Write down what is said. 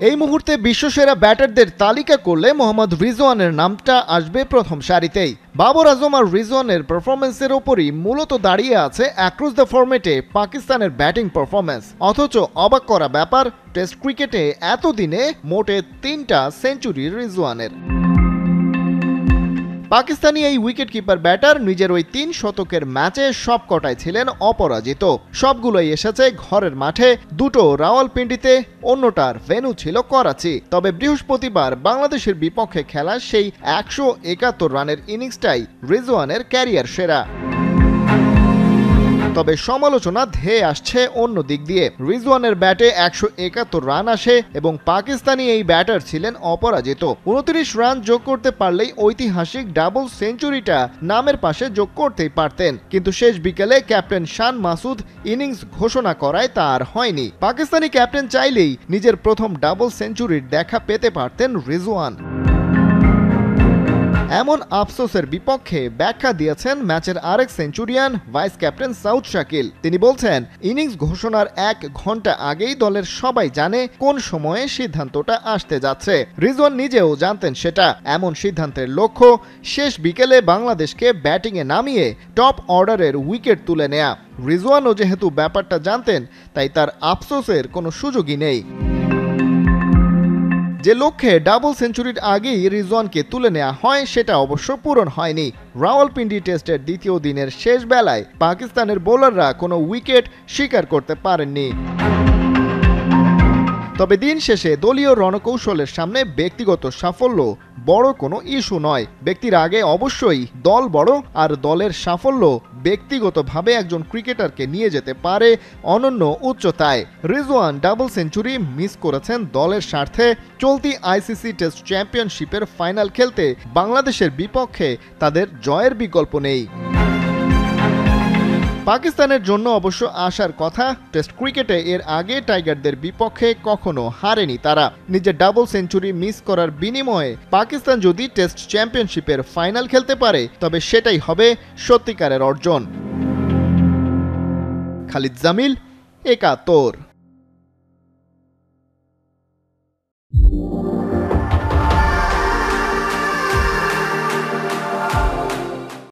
এই মুহূর্তে বিশ্বসেরা ব্যাটারদের তালিকা করলে মোহাম্মদ রিজওয়ানের নামটা আসবে প্রথম সারিতেই। বাবর আজম আর রিজওয়ানের পারফরমেন্সের ওপরই মূলত দাঁড়িয়ে আছে অ্যাক্রস দ্য ফরম্যাটে পাকিস্তানের ব্যাটিং পারফরমেন্স। অথচ অবাক করা ব্যাপার, টেস্ট ক্রিকেটে এতদিনে মোটে 3টা সেঞ্চুরি রিজওয়ানের। পাকিস্তানি এই উইকেট কিপার ব্যাটার নিজের ওই 3 শতকের ম্যাচে সবকটাই ছিলেন অপরাজিত। সবগুলোই এসেছে ঘরের মাঠে, দুটো রাওয়ালপিন্ডিতে, অন্যটার ভেন্যু ছিল করাচি। তবে বৃহস্পতিবার বাংলাদেশের বিপক্ষে খেলা সেই 171 রানের ইনিংসটাই রিজওয়ানের ক্যারিয়ার সেরা। তবে সমালোচনা ধেয়ে আসছে অন্য দিক দিয়ে। রিজওয়ানের ব্যাটে 171 রান আসে এবং পাকিস্তানি এই ব্যাটার ছিলেন অপরাজিত। 29 রান যোগ করতে পারলেই ঐতিহাসিক ডাবল সেঞ্চুরিটা নামের পাশে যোগ করতেই পারতেন, কিন্তু শেষ বিকেলে ক্যাপ্টেন শান মাসুদ ইনিংস ঘোষণা করায় তা আর হয়নি। পাকিস্তানি ক্যাপ্টেন চাইলেই নিজের প্রথম ডাবল সেঞ্চুরির দেখা পেতে পারতেন রিজওয়ান। এমন আফসোসের বিপক্ষে ব্যাখ্যা দিয়েছেন ম্যাচের আরেক centurion vice captain Saud Shakil. তিনি বলছেন, ইনিংস ঘোষণার 1 ঘন্টা আগেই দলের সবাই জানে কোন সময়ে সিদ্ধান্তটা আসতে যাচ্ছে। রিজওয়ান নিজেও জানতেন সেটা। এমন সিদ্ধান্তের লক্ষ্য শেষ বিকেলে বাংলাদেশকে ব্যাটিংয়ে নামিয়ে টপ অর্ডারের উইকেট তুলে নেয়া। রিজওয়ানও যেহেতু ব্যাপারটা জানতেন, তাই তার আফসোসের কোনো সুযোগই নেই। যে লক্ষ্যে ডাবল সেঞ্চুরির আগেই রিজওয়ানকে তুলে নেওয়া হয়, সেটা অবশ্য পূরণ হয়নি। রাওয়ালপিন্ডি টেস্টের দ্বিতীয় দিনের শেষ বেলায় পাকিস্তানের বোলাররা কোনো উইকেট শিকার করতে পারেননি। তবে দিন শেষে দলীয় রণকৌশলের সামনে ব্যক্তিগত সাফল্য বড় কোনো ইস্যু নয়। ব্যক্তির আগে অবশ্যই দল বড়, আর দলের সাফল্য ব্যক্তিগতভাবে একজন ক্রিকেটারকে নিয়ে যেতে পারে অনন্য উচ্চতায়। রিজওয়ান ডাবল সেঞ্চুরি মিস করেছেন দলের স্বার্থে। চলতি আইসিসি টেস্ট চ্যাম্পিয়নশিপের ফাইনাল খেলতে বাংলাদেশের বিপক্ষে তাদের জয়ের বিকল্প নেই। পাকিস্তানের জন্য অবশ্য আসার কথা। টেস্ট ক্রিকেটে এর আগে টাইগারদের বিপক্ষে কখনো হারেনি তারা। নিজের ডাবল সেঞ্চুরি মিস করার বিনিময়ে পাকিস্তান যদি টেস্ট চ্যাম্পিয়নশিপের ফাইনাল খেলতে পারে, তবে সেটাই হবে সত্যিকারের অর্জন। খালিদ জামিল, একাত্তর।